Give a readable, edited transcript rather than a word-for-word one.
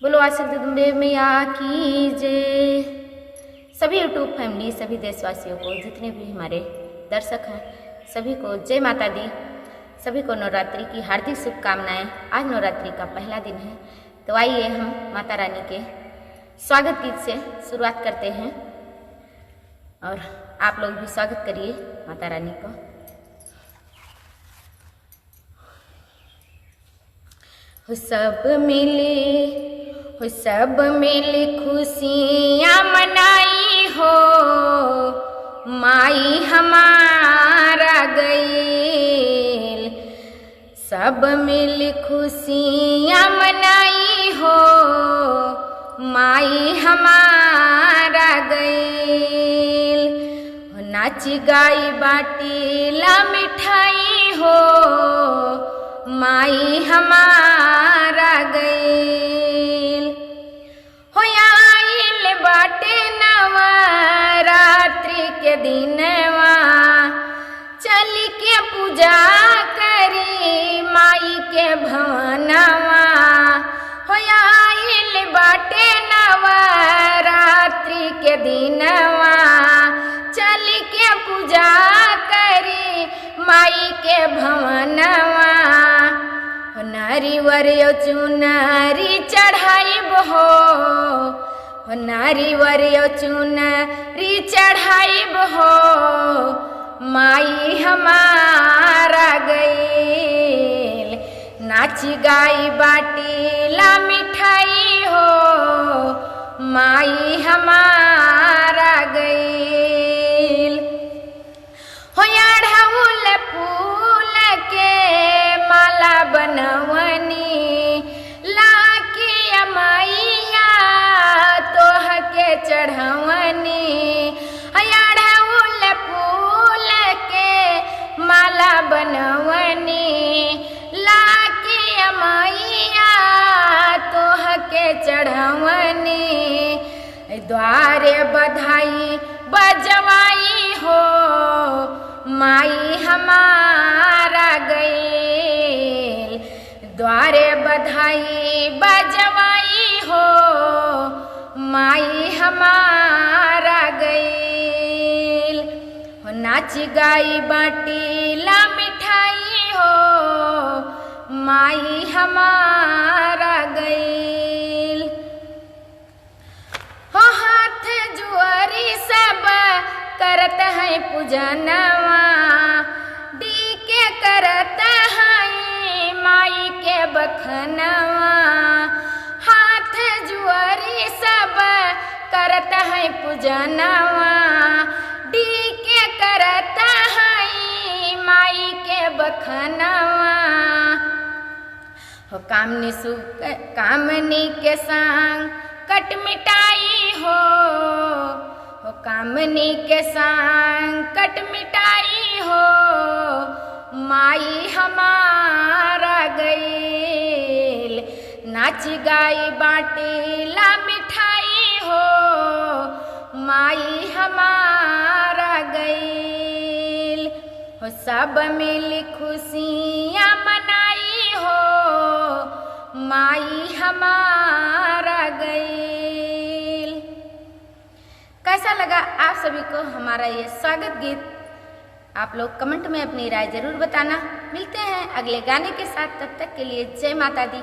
बोलो आशिक जगदम्बे मैया की जय। सभी यूट्यूब फैमिली, सभी देशवासियों को, जितने भी हमारे दर्शक हैं, सभी को जय माता दी। सभी को नवरात्रि की हार्दिक शुभकामनाएं। आज नवरात्रि का पहला दिन है, तो आइए हम माता रानी के स्वागत गीत से शुरुआत करते हैं और आप लोग भी स्वागत करिए माता रानी को। सब मिले खुशियाँ मनाई हो, माई हमारा गईल। सब मिल खुशियाँ मनाई हो, माई हमारा गईल। नाच गाई बाटी ला मिठाई हो, माई हमारा गईल। हो आइल बाटे नवरात्रि के दिनवा, चल के पूजा करी माई के भवनवा। हो आइल बाटे नवरात्रि के दिनवा, चल के पूजा करी माई के भवनवा। नारीवर चुनरी चढ़ाइब हो, नारीवर चुनरी चढ़ाइब हो, माई हमारा गईल। नाच गाई बाटी ला मिठाई हो, माई हमारा गईल। हो अढ़उल फूल के माला बनवनी, लाके मैया तोह के चढ़वनी। अढ़उल फूल के माला बनवनी, लाके मैया तोह के चढ़वनी। द्वारे बधाई बजवाई हो, माई हमारा गईल। द्वारे बधाई बजवाई हो, माई हमारा गईल। हो नाच गाई बाटी ला मिठाई हो, माई हमारा गईल। हो हाथ जुआरी सब करत है पूजनवा, डी के करत है माई के बखनवा। हाथ जुआरी सब करत है पूजनवा, डी के करत है माई के बखनवा। हो कामनी के संग कट मिटाई हो, कामनी के संकट मिटाई हो, माई हमारा गईल। नाच गाई बाटी ला मिठाई हो, माई हमारा गईल। हो सब मिल खुशियाँ मनाई हो, माई हमारा गईल। कैसा लगा आप सभी को हमारा ये स्वागत गीत? आप लोग कमेंट में अपनी राय जरूर बताना। मिलते हैं अगले गाने के साथ, तब तक के लिए जय माता दी।